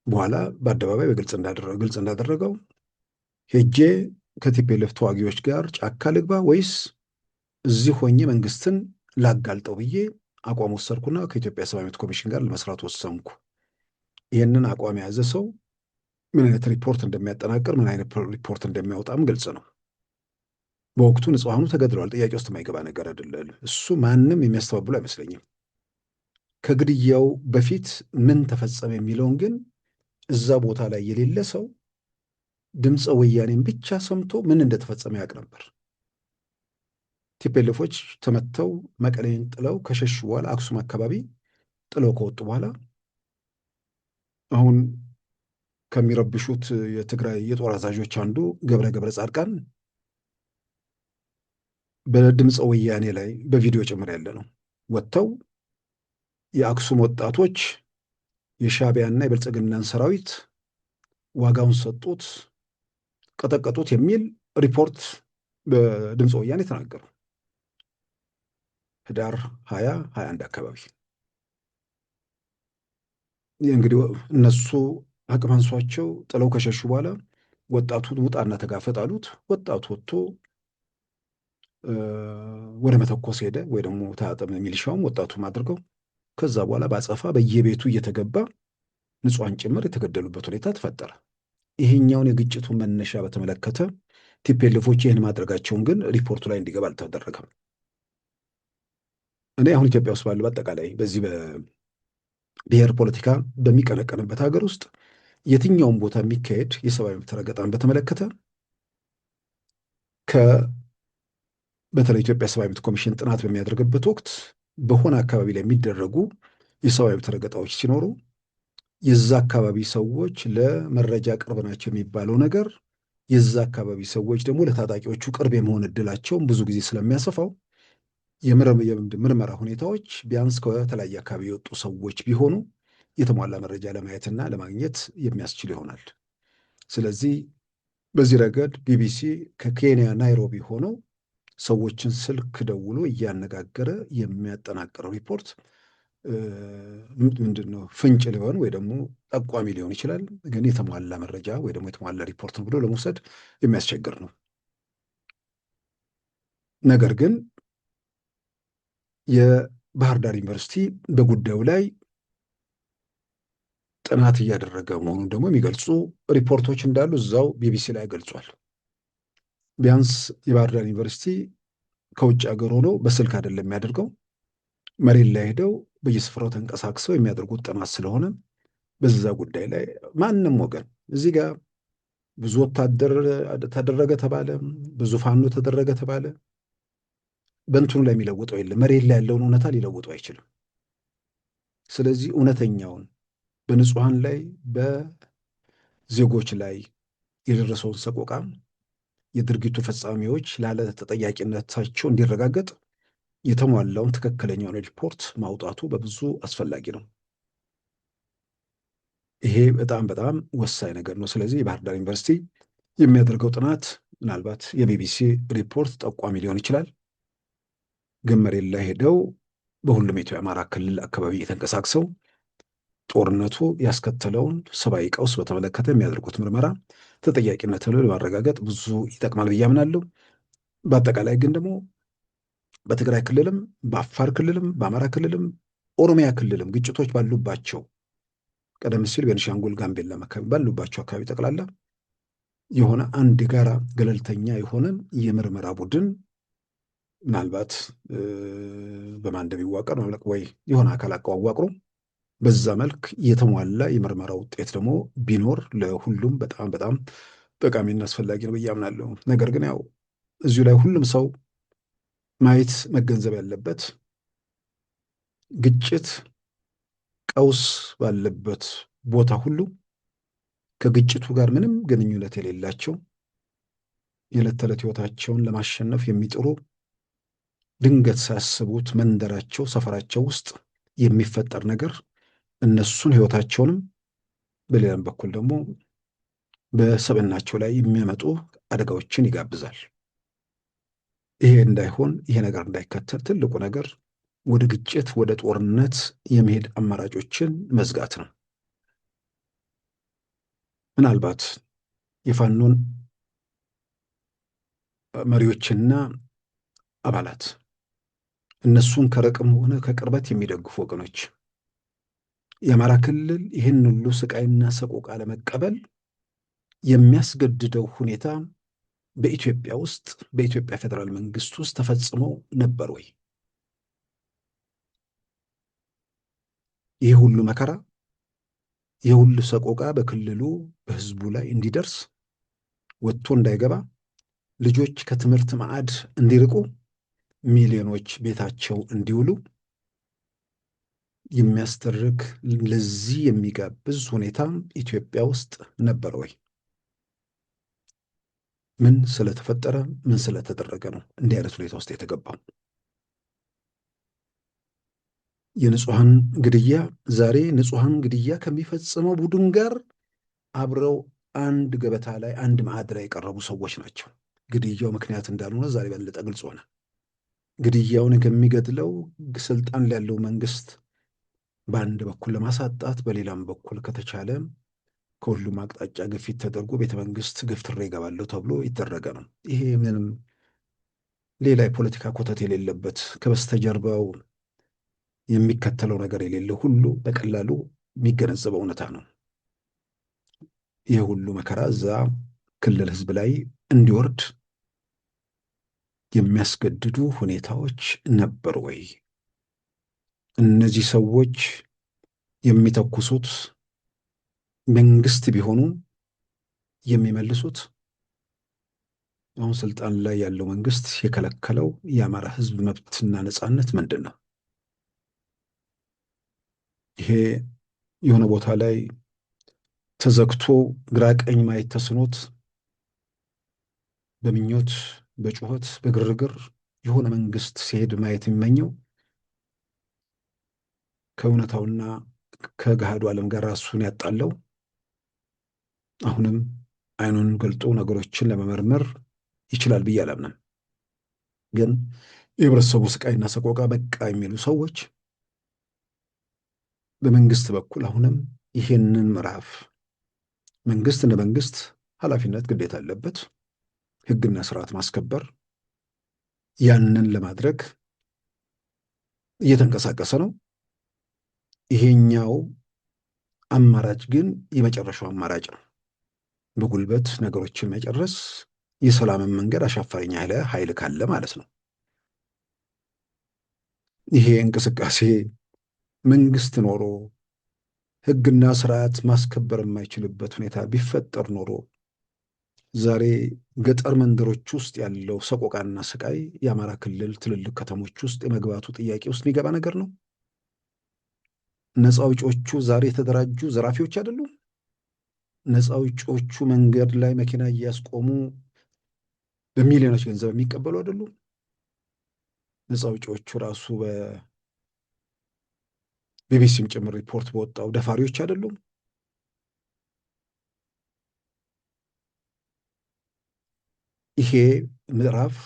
በኋላ በአደባባይ በግልጽ እንዳደረገው ሄጄ ከቲፒኤልኤፍ ተዋጊዎች ጋር ጫካ ልግባ ወይስ እዚህ ሆኜ መንግስትን ላጋልጠው ብዬ አቋም ወሰድኩና ከኢትዮጵያ ሰብአዊ መብት ኮሚሽን ጋር ለመስራት ወሰንኩ። ይህንን አቋም የያዘ ሰው ምን አይነት ሪፖርት እንደሚያጠናቅር ምን አይነት ሪፖርት እንደሚያወጣም ግልጽ ነው። በወቅቱ ንጹሐኑ ተገድለዋል። ጥያቄ ውስጥ የማይገባ ነገር አይደለም። እሱ ማንም የሚያስተባብሉ አይመስለኝም። ከግድያው በፊት ምን ተፈጸመ የሚለውን ግን እዛ ቦታ ላይ የሌለ ሰው ድምፀ ወያኔን ብቻ ሰምቶ ምን እንደተፈጸመ ያውቅ ነበር። ቲፒኤልኤፎች ተመተው መቀሌን ጥለው ከሸሹ በኋላ አክሱም አካባቢ ጥለው ከወጡ በኋላ አሁን ከሚረብሹት የትግራይ የጦር አዛዦች አንዱ ገብረ ጻድቃን በድምፀ ወያኔ ላይ በቪዲዮ ጭምር ያለ ነው ወጥተው የአክሱም ወጣቶች የሻዕቢያና የብልጽግናን ሰራዊት ዋጋውን ሰጡት፣ ቀጠቀጡት የሚል ሪፖርት በድምፀ ወያኔ ተናገሩ። ህዳር 2021 አካባቢ እንግዲህ እነሱ አቅም አንሷቸው ጥለው ከሸሹ በኋላ ወጣቱን ውጣና ተጋፈጥ አሉት። ወጣቱ ወጥቶ ወደ መተኮስ ሄደ፣ ወይ ደግሞ ታጠም ሚሊሻውም ወጣቱም አድርገው ከዛ በኋላ በአጸፋ በየቤቱ እየተገባ ንጹሐን ጭምር የተገደሉበት ሁኔታ ተፈጠረ። ይሄኛውን የግጭቱን መነሻ በተመለከተ ቲፒኤልኤፎች ይህን ማድረጋቸውን ግን ሪፖርቱ ላይ እንዲገባ አልተደረገም። እኔ አሁን ኢትዮጵያ ውስጥ ባለው በአጠቃላይ በዚህ በብሔር ፖለቲካ በሚቀነቀንበት ሀገር ውስጥ የትኛውም ቦታ የሚካሄድ የሰብአዊ መብት ረገጣን በተመለከተ በተለይ ኢትዮጵያ ሰብአዊ መብት ኮሚሽን ጥናት በሚያደርግበት ወቅት በሆነ አካባቢ ላይ የሚደረጉ የሰብአዊ መብት ረገጣዎች ሲኖሩ የዛ አካባቢ ሰዎች ለመረጃ ቅርብ ናቸው የሚባለው ነገር የዛ አካባቢ ሰዎች ደግሞ ለታጣቂዎቹ ቅርብ የመሆን እድላቸውን ብዙ ጊዜ ስለሚያሰፋው የምርመራ ሁኔታዎች ቢያንስ ከተለያየ አካባቢ የወጡ ሰዎች ቢሆኑ የተሟላ መረጃ ለማየትና ለማግኘት የሚያስችል ይሆናል። ስለዚህ በዚህ ረገድ ቢቢሲ ከኬንያ ናይሮቢ ሆነው ሰዎችን ስልክ ደውሎ እያነጋገረ የሚያጠናቅረው ሪፖርት ምንድን ነው? ፍንጭ ሊሆን ወይ ደግሞ ጠቋሚ ሊሆን ይችላል፣ ግን የተሟላ መረጃ ወይ ደግሞ የተሟላ ሪፖርት ነው ብሎ ለመውሰድ የሚያስቸግር ነው። ነገር ግን የባህር ዳር ዩኒቨርሲቲ በጉዳዩ ላይ ጥናት እያደረገ መሆኑን ደግሞ የሚገልጹ ሪፖርቶች እንዳሉ እዛው ቢቢሲ ላይ ገልጿል። ቢያንስ የባህር ዳር ዩኒቨርሲቲ ከውጭ ሀገር ሆኖ በስልክ አይደለም የሚያደርገው፣ መሬት ላይ ሄደው በየስፍራው ተንቀሳቅሰው የሚያደርጉት ጥናት ስለሆነ በዛ ጉዳይ ላይ ማንም ወገን እዚህ ጋር ብዙ ወታደር ተደረገ ተባለ፣ ብዙ ፋኖ ተደረገ ተባለ፣ በእንትኑ ላይ የሚለውጠው የለም። መሬት ላይ ያለውን እውነታ ሊለውጠው አይችልም። ስለዚህ እውነተኛውን በንጹሐን ላይ በዜጎች ላይ የደረሰውን ሰቆቃ የድርጊቱ ፈጻሚዎች ላለ ተጠያቂነታቸው እንዲረጋገጥ የተሟላውን ትክክለኛውን ሪፖርት ማውጣቱ በብዙ አስፈላጊ ነው። ይሄ በጣም በጣም ወሳኝ ነገር ነው። ስለዚህ የባህር ዳር ዩኒቨርሲቲ የሚያደርገው ጥናት ምናልባት የቢቢሲ ሪፖርት ጠቋሚ ሊሆን ይችላል፣ ግን መሬት ላይ ሄደው በሁሉም የአማራ ክልል አካባቢ እየተንቀሳቅሰው ጦርነቱ ያስከተለውን ሰብአዊ ቀውስ በተመለከተ የሚያደርጉት ምርመራ ተጠያቂነትን ለማረጋገጥ ብዙ ይጠቅማል ብዬ አምናለሁ። በአጠቃላይ ግን ደግሞ በትግራይ ክልልም በአፋር ክልልም በአማራ ክልልም ኦሮሚያ ክልልም ግጭቶች ባሉባቸው ቀደም ሲል ቤኒሻንጉል ጋምቤላ አካባቢ ባሉባቸው አካባቢ ጠቅላላ የሆነ አንድ ጋራ ገለልተኛ የሆነ የምርመራ ቡድን ምናልባት በማን እንደሚዋቀር ወይ የሆነ አካል አዋቅሮ በዛ መልክ የተሟላ የምርመራ ውጤት ደግሞ ቢኖር ለሁሉም በጣም በጣም ጠቃሚና አስፈላጊ ነው ብዬ አምናለሁ። ነገር ግን ያው እዚሁ ላይ ሁሉም ሰው ማየት መገንዘብ ያለበት ግጭት፣ ቀውስ ባለበት ቦታ ሁሉ ከግጭቱ ጋር ምንም ግንኙነት የሌላቸው የዕለት ተዕለት ሕይወታቸውን ለማሸነፍ የሚጥሩ ድንገት ሳያስቡት መንደራቸው፣ ሰፈራቸው ውስጥ የሚፈጠር ነገር እነሱን ሕይወታቸውንም በሌላም በኩል ደግሞ በሰብዕናቸው ላይ የሚያመጡ አደጋዎችን ይጋብዛል። ይሄ እንዳይሆን፣ ይሄ ነገር እንዳይከተል ትልቁ ነገር ወደ ግጭት ወደ ጦርነት የመሄድ አማራጮችን መዝጋት ነው። ምናልባት የፋኖን መሪዎችና አባላት እነሱን ከርቅም ሆነ ከቅርበት የሚደግፉ ወገኖች የአማራ ክልል ይህን ሁሉ ስቃይና ሰቆቃ ለመቀበል የሚያስገድደው ሁኔታ በኢትዮጵያ ውስጥ በኢትዮጵያ ፌዴራል መንግስት ውስጥ ተፈጽሞ ነበር ወይ? ይህ ሁሉ መከራ፣ ይህ ሁሉ ሰቆቃ በክልሉ በህዝቡ ላይ እንዲደርስ፣ ወጥቶ እንዳይገባ፣ ልጆች ከትምህርት ማዕድ እንዲርቁ፣ ሚሊዮኖች ቤታቸው እንዲውሉ የሚያስደርግ ለዚህ የሚጋብዝ ሁኔታ ኢትዮጵያ ውስጥ ነበር ወይ? ምን ስለተፈጠረ ምን ስለተደረገ ነው እንዲህ አይነት ሁኔታ ውስጥ የተገባው? የንጹሐን ግድያ ዛሬ ንጹሐን ግድያ ከሚፈጽመው ቡድን ጋር አብረው አንድ ገበታ ላይ አንድ ማዕድ ላይ የቀረቡ ሰዎች ናቸው። ግድያው ምክንያት እንዳልሆነ ዛሬ በለጠ ግልጽ ሆነ። ግድያውን ከሚገድለው ስልጣን ላይ ያለው መንግስት በአንድ በኩል ለማሳጣት፣ በሌላም በኩል ከተቻለ ከሁሉም አቅጣጫ ግፊት ተደርጎ ቤተ መንግስት ገፍትሬ ይገባለሁ ተብሎ ይደረገ ነው። ይሄ ምንም ሌላ የፖለቲካ ኮተት የሌለበት ከበስተጀርባው የሚከተለው ነገር የሌለው ሁሉ በቀላሉ የሚገነዘበው እውነታ ነው። ይህ ሁሉ መከራ እዛ ክልል ህዝብ ላይ እንዲወርድ የሚያስገድዱ ሁኔታዎች ነበሩ ወይ? እነዚህ ሰዎች የሚተኩሱት መንግስት ቢሆኑ የሚመልሱት አሁን ስልጣን ላይ ያለው መንግስት የከለከለው የአማራ ህዝብ መብትና ነፃነት ምንድን ነው? ይሄ የሆነ ቦታ ላይ ተዘግቶ ግራ ቀኝ ማየት ተስኖት በምኞት በጩኸት በግርግር የሆነ መንግስት ሲሄድ ማየት የሚመኘው ከእውነታውና ከገሃዱ ዓለም ጋር ራሱን ያጣለው አሁንም አይኑን ገልጦ ነገሮችን ለመመርመር ይችላል ብዬ አላምንም። ግን የህብረተሰቡ ስቃይና ሰቆቃ በቃ የሚሉ ሰዎች በመንግስት በኩል አሁንም ይሄንን ምዕራፍ መንግስት እንደ መንግስት ኃላፊነት ግዴታ አለበት፣ ህግና ስርዓት ማስከበር። ያንን ለማድረግ እየተንቀሳቀሰ ነው። ይሄኛው አማራጭ ግን የመጨረሻው አማራጭ ነው። በጉልበት ነገሮችን መጨረስ የሰላምን መንገድ አሻፈረኝ ኃይል ካለ ማለት ነው። ይሄ እንቅስቃሴ መንግስት ኖሮ ህግና ስርዓት ማስከበር የማይችልበት ሁኔታ ቢፈጠር ኖሮ ዛሬ ገጠር መንደሮች ውስጥ ያለው ሰቆቃና ስቃይ የአማራ ክልል ትልልቅ ከተሞች ውስጥ የመግባቱ ጥያቄ ውስጥ የሚገባ ነገር ነው። ነፃ አውጪዎቹ ዛሬ የተደራጁ ዘራፊዎች አይደሉም። ነፃ አውጪዎቹ መንገድ ላይ መኪና እያስቆሙ በሚሊዮኖች ገንዘብ የሚቀበሉ አይደሉም። ነፃ አውጪዎቹ ራሱ በቢቢሲም ጭምር ሪፖርት በወጣው ደፋሪዎች አይደሉም። ይሄ ምዕራፍ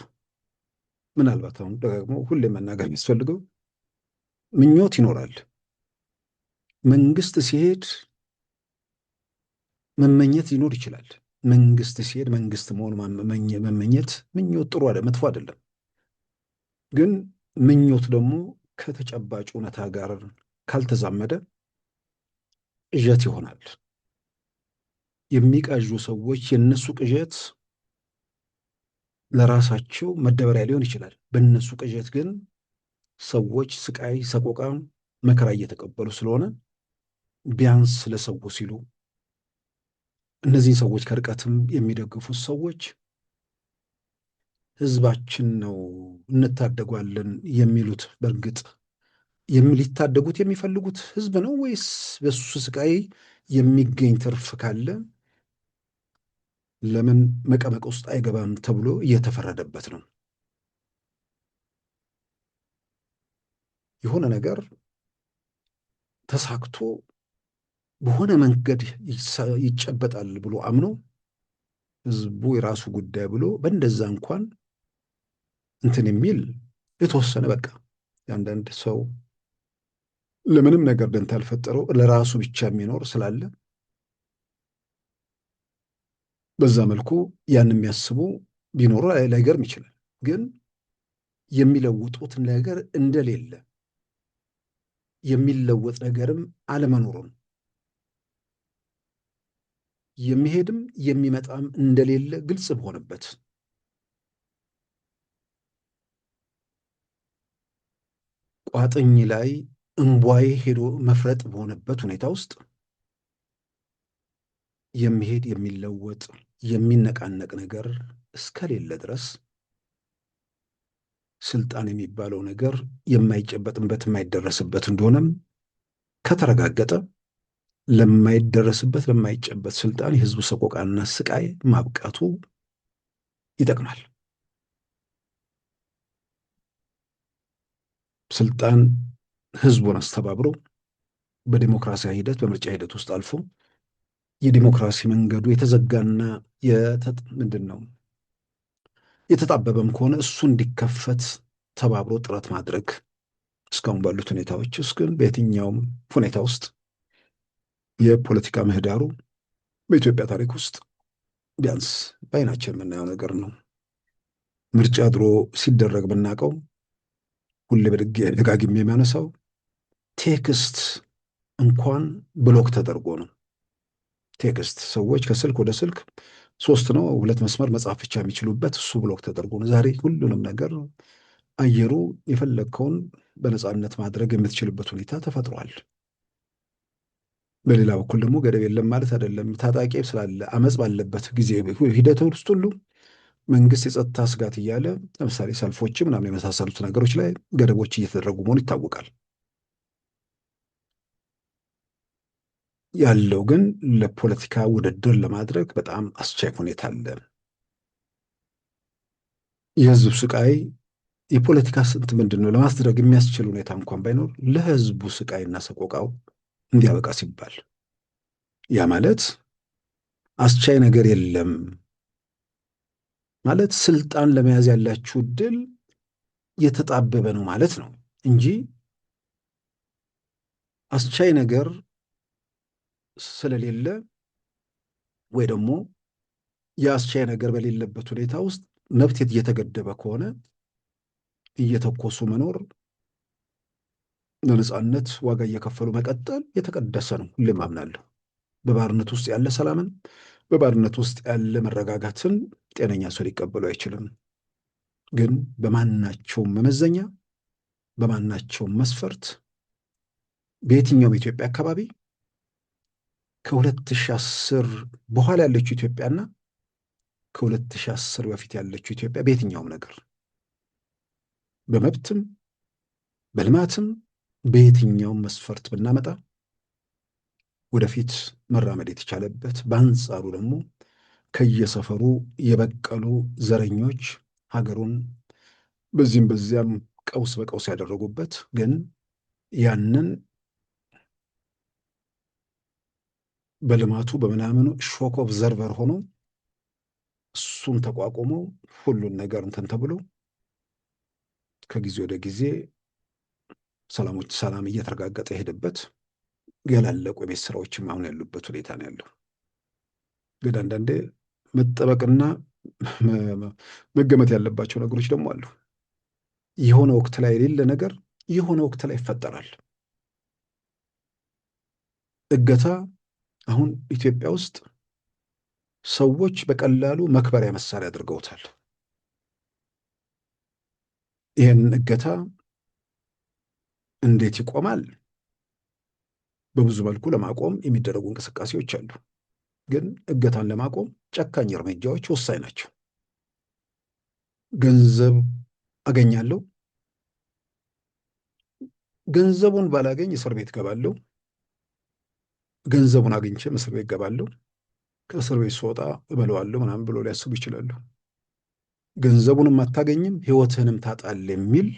ምናልባት አሁን ደግሞ ሁሌ መናገር የሚያስፈልገው ምኞት ይኖራል። መንግስት ሲሄድ መመኘት ሊኖር ይችላል። መንግስት ሲሄድ መንግስት መሆኑ መመኘት ምኞት ጥሩ አይደለም፣ መጥፎ አይደለም። ግን ምኞት ደግሞ ከተጨባጭ እውነታ ጋር ካልተዛመደ ቅዠት ይሆናል። የሚቃዡ ሰዎች የነሱ ቅዠት ለራሳቸው መደበሪያ ሊሆን ይችላል። በእነሱ ቅዠት ግን ሰዎች ስቃይ፣ ሰቆቃ፣ መከራ እየተቀበሉ ስለሆነ ቢያንስ ለሰው ሲሉ እነዚህን ሰዎች ከርቀትም የሚደግፉት ሰዎች ህዝባችን ነው እንታደጓለን የሚሉት በእርግጥ ሊታደጉት የሚፈልጉት ህዝብ ነው ወይስ በሱ ስቃይ የሚገኝ ትርፍ ካለ ለምን መቀመቅ ውስጥ አይገባም ተብሎ እየተፈረደበት ነው? የሆነ ነገር ተሳክቶ በሆነ መንገድ ይጨበጣል ብሎ አምኖ ህዝቡ የራሱ ጉዳይ ብሎ በእንደዛ እንኳን እንትን የሚል የተወሰነ በቃ የአንዳንድ ሰው ለምንም ነገር ደንታ ያልፈጠረው ለራሱ ብቻ የሚኖር ስላለ በዛ መልኩ ያን የሚያስቡ ቢኖሩ ላይገርም ይችላል። ግን የሚለውጡት ነገር እንደሌለ የሚለወጥ ነገርም አለመኖሩን የሚሄድም የሚመጣም እንደሌለ ግልጽ በሆነበት ቋጥኝ ላይ እምቧይ ሄዶ መፍረጥ በሆነበት ሁኔታ ውስጥ የሚሄድ የሚለወጥ የሚነቃነቅ ነገር እስከሌለ ድረስ ስልጣን የሚባለው ነገር የማይጨበጥበት የማይደረስበት እንደሆነም ከተረጋገጠ ለማይደረስበት ለማይጨበጥ ስልጣን የህዝቡ ሰቆቃና ስቃይ ማብቃቱ ይጠቅማል። ስልጣን ህዝቡን አስተባብሮ በዲሞክራሲያዊ ሂደት በምርጫ ሂደት ውስጥ አልፎ የዲሞክራሲ መንገዱ የተዘጋና ምንድን ነው የተጣበበም ከሆነ እሱ እንዲከፈት ተባብሮ ጥረት ማድረግ እስካሁን ባሉት ሁኔታዎች ውስጥ ግን በየትኛውም ሁኔታ ውስጥ የፖለቲካ ምህዳሩ በኢትዮጵያ ታሪክ ውስጥ ቢያንስ በዓይናችን የምናየው ነገር ነው። ምርጫ ድሮ ሲደረግ ብናውቀው ሁሌ ደጋግሜ የሚያነሳው ቴክስት እንኳን ብሎክ ተደርጎ ነው። ቴክስት ሰዎች ከስልክ ወደ ስልክ 3 ነው 2 መስመር መጻፍ ብቻ የሚችሉበት እሱ ብሎክ ተደርጎ ነው። ዛሬ ሁሉንም ነገር አየሩ የፈለግከውን በነፃነት ማድረግ የምትችልበት ሁኔታ ተፈጥሯል። በሌላ በኩል ደግሞ ገደብ የለም ማለት አይደለም። ታጣቂ ስላለ አመፅ ባለበት ጊዜ ሂደት ውስጥ ሁሉ መንግስት የጸጥታ ስጋት እያለ ለምሳሌ ሰልፎች ምናምን የመሳሰሉት ነገሮች ላይ ገደቦች እየተደረጉ መሆኑ ይታወቃል። ያለው ግን ለፖለቲካ ውድድር ለማድረግ በጣም አስቻይ ሁኔታ አለ። የህዝብ ስቃይ የፖለቲካ ስንት ምንድን ነው ለማስደረግ የሚያስችል ሁኔታ እንኳን ባይኖር ለህዝቡ ስቃይና ሰቆቃው እንዲያበቃ ሲባል ያ ማለት አስቻይ ነገር የለም ማለት ስልጣን ለመያዝ ያላችሁ እድል የተጣበበ ነው ማለት ነው እንጂ አስቻይ ነገር ስለሌለ ወይ ደግሞ የአስቻይ ነገር በሌለበት ሁኔታ ውስጥ መብት እየተገደበ ከሆነ እየተኮሱ መኖር ለነፃነት ዋጋ እየከፈሉ መቀጠል የተቀደሰ ነው። ሁሌም አምናለሁ። በባርነት ውስጥ ያለ ሰላምን፣ በባርነት ውስጥ ያለ መረጋጋትን ጤነኛ ሰው ሊቀበሉ አይችልም። ግን በማናቸውም መመዘኛ በማናቸውም መስፈርት በየትኛውም የኢትዮጵያ አካባቢ ከ2010 በኋላ ያለችው ኢትዮጵያና ከ2010 በፊት ያለችው ኢትዮጵያ በየትኛውም ነገር በመብትም በልማትም በየትኛውም መስፈርት ብናመጣ ወደፊት መራመድ የተቻለበት፣ በአንጻሩ ደግሞ ከየሰፈሩ የበቀሉ ዘረኞች ሀገሩን በዚህም በዚያም ቀውስ በቀውስ ያደረጉበት ግን ያንን በልማቱ በምናምኑ ሾክ ኦብዘርቨር ሆኖ እሱን ተቋቁሞ ሁሉን ነገር እንትን ተብሎ ከጊዜ ወደ ጊዜ ሰላም እየተረጋገጠ የሄደበት ያላለቁ የቤት ስራዎችም አሁን ያሉበት ሁኔታ ነው ያለው። ግን አንዳንዴ መጠበቅና መገመት ያለባቸው ነገሮች ደግሞ አሉ። የሆነ ወቅት ላይ የሌለ ነገር የሆነ ወቅት ላይ ይፈጠራል። እገታ አሁን ኢትዮጵያ ውስጥ ሰዎች በቀላሉ መክበሪያ መሳሪያ አድርገውታል። ይህን እገታ እንዴት ይቆማል? በብዙ መልኩ ለማቆም የሚደረጉ እንቅስቃሴዎች አሉ። ግን እገታን ለማቆም ጨካኝ እርምጃዎች ወሳኝ ናቸው። ገንዘብ አገኛለሁ፣ ገንዘቡን ባላገኝ እስር ቤት ገባለሁ፣ ገንዘቡን አግኝቼም እስር ቤት ገባለሁ፣ ከእስር ቤት ስወጣ እበለዋለሁ ምናምን ብሎ ሊያስቡ ይችላሉ። ገንዘቡንም አታገኝም ህይወትህንም ታጣል የሚል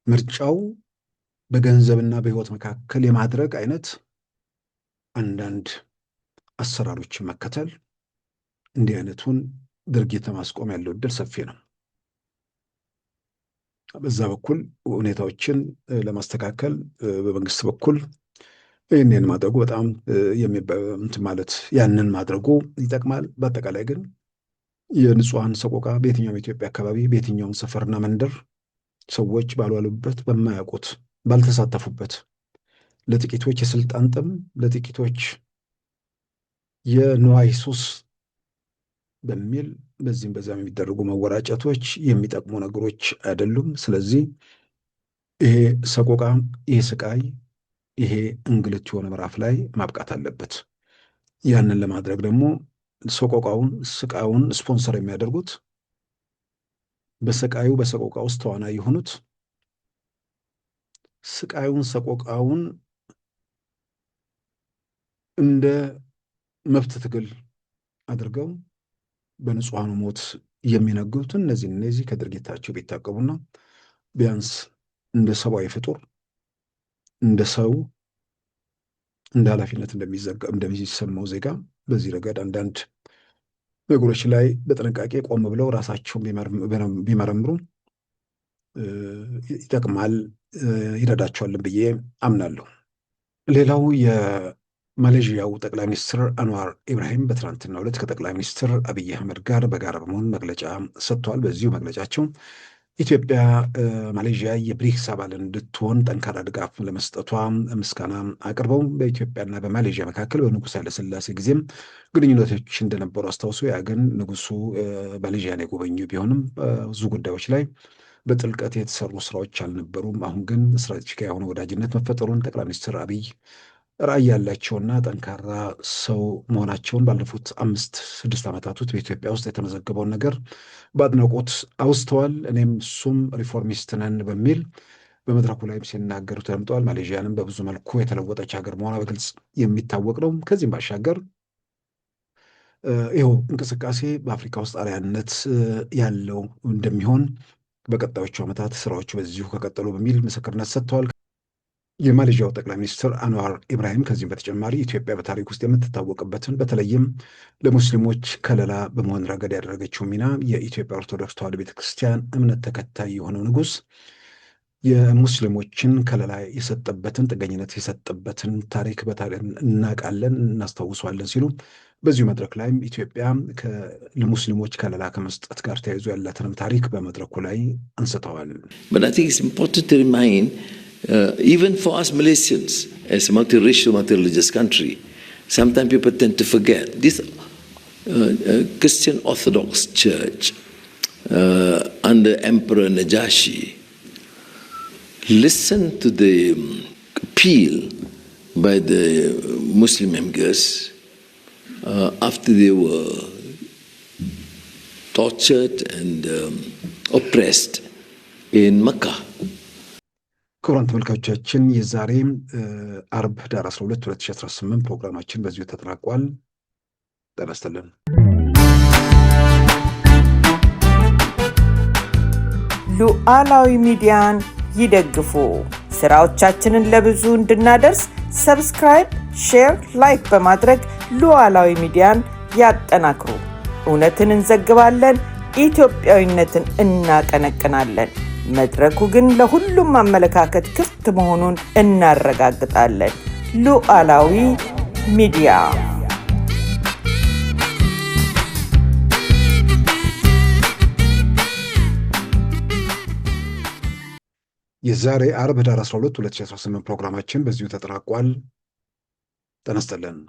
ምርጫው በገንዘብና በህይወት መካከል የማድረግ አይነት አንዳንድ አሰራሮችን መከተል እንዲህ አይነቱን ድርጊት ለማስቆም ያለው እድል ሰፊ ነው። በዛ በኩል ሁኔታዎችን ለማስተካከል በመንግስት በኩል ይህንን ማድረጉ በጣም እንትን ማለት ያንን ማድረጉ ይጠቅማል። በአጠቃላይ ግን የንጹሐን ሰቆቃ በየትኛውም የኢትዮጵያ አካባቢ በየትኛውም ሰፈርና መንደር ሰዎች ባልዋሉበት፣ በማያውቁት፣ ባልተሳተፉበት ለጥቂቶች የስልጣን ጥም፣ ለጥቂቶች የንዋይ ሱስ በሚል በዚህም በዛም የሚደረጉ መወራጨቶች የሚጠቅሙ ነገሮች አይደሉም። ስለዚህ ይሄ ሰቆቃ፣ ይሄ ስቃይ፣ ይሄ እንግልት የሆነ ምዕራፍ ላይ ማብቃት አለበት። ያንን ለማድረግ ደግሞ ሰቆቃውን፣ ስቃዩን ስፖንሰር የሚያደርጉት በሰቆቃ ውስጥ ተዋናይ የሆኑት ስቃዩን፣ ሰቆቃውን እንደ መብት ትግል አድርገው በንጹሐኑ ሞት የሚነግሩትን እነዚህ ከድርጊታቸው ቢታቀቡና ቢያንስ እንደ ሰብአዊ ፍጡር እንደ ሰው እንደ ኃላፊነት እንደሚሰማው ዜጋ በዚህ ረገድ አንዳንድ ነገሮች ላይ በጥንቃቄ ቆም ብለው ራሳቸውን ቢመረምሩ ይጠቅማል፣ ይረዳቸዋልን ብዬ አምናለሁ። ሌላው የማሌዥያው ጠቅላይ ሚኒስትር አንዋር ኢብራሂም በትናንትናው ዕለት ከጠቅላይ ሚኒስትር አብይ አህመድ ጋር በጋራ በመሆን መግለጫ ሰጥተዋል። በዚሁ መግለጫቸው ኢትዮጵያ ማሌዥያ የብሪክስ አባል እንድትሆን ጠንካራ ድጋፍ ለመስጠቷ ምስጋና አቅርበው በኢትዮጵያና በማሌዥያ መካከል በንጉሥ ኃይለሥላሴ ጊዜም ግንኙነቶች እንደነበሩ አስታውሶ ያ ግን ንጉሱ ማሌዥያን የጎበኙ ቢሆንም ብዙ ጉዳዮች ላይ በጥልቀት የተሰሩ ስራዎች አልነበሩም። አሁን ግን ስትራቴጂካዊ የሆነ ወዳጅነት መፈጠሩን ጠቅላይ ሚኒስትር አብይ ራዕይ ያላቸውና ጠንካራ ሰው መሆናቸውን ባለፉት 5-6 ዓመታት በኢትዮጵያ ውስጥ የተመዘገበውን ነገር በአድናቆት አውስተዋል። እኔም እሱም ሪፎርሚስት ነን በሚል በመድረኩ ላይም ሲናገሩ ተደምጠዋል። ማሌዥያንም በብዙ መልኩ የተለወጠች ሀገር መሆኗ በግልጽ የሚታወቅ ነው። ከዚህም ባሻገር ይኸው እንቅስቃሴ በአፍሪካ ውስጥ አርአያነት ያለው እንደሚሆን በቀጣዮቹ ዓመታት ስራዎቹ በዚሁ ከቀጠሉ በሚል ምስክርነት ሰጥተዋል። የማሌዥያው ጠቅላይ ሚኒስትር አንዋር ኢብራሂም ከዚህም በተጨማሪ ኢትዮጵያ በታሪክ ውስጥ የምትታወቅበትን በተለይም ለሙስሊሞች ከለላ በመሆን ረገድ ያደረገችው ሚና የኢትዮጵያ ኦርቶዶክስ ተዋሕዶ ቤተክርስቲያን እምነት ተከታይ የሆነው ንጉሥ የሙስሊሞችን ከለላ የሰጠበትን ጥገኝነት የሰጠበትን ታሪክ እናውቃለን፣ እናስታውሷለን ሲሉ በዚሁ መድረክ ላይም ኢትዮጵያ ለሙስሊሞች ከለላ ከመስጠት ጋር ተያይዞ ያላትንም ታሪክ በመድረኩ ላይ አንስተዋል። Even for us Malaysians, as a multiracial, multireligious country, sometimes people tend to forget. This Christian Orthodox Church under Emperor Najashi listened to the appeal by the Muslim emirs after they were tortured and oppressed in Makkah. ክቡራን ተመልካቾቻችን የዛሬ አርብ ዳር 12 2018 ፕሮግራማችን በዚሁ ተጠናቋል። ጤና ይስጥልን። ሉዓላዊ ሚዲያን ይደግፉ። ስራዎቻችንን ለብዙ እንድናደርስ ሰብስክራይብ፣ ሼር፣ ላይክ በማድረግ ሉዓላዊ ሚዲያን ያጠናክሩ። እውነትን እንዘግባለን፣ ኢትዮጵያዊነትን እናቀነቅናለን። መድረኩ ግን ለሁሉም አመለካከት ክፍት መሆኑን እናረጋግጣለን። ሉዓላዊ ሚዲያ የዛሬ አርብ ዳር 12 2018 ፕሮግራማችን በዚሁ ተጠናቋል። ጤና ይስጥልን።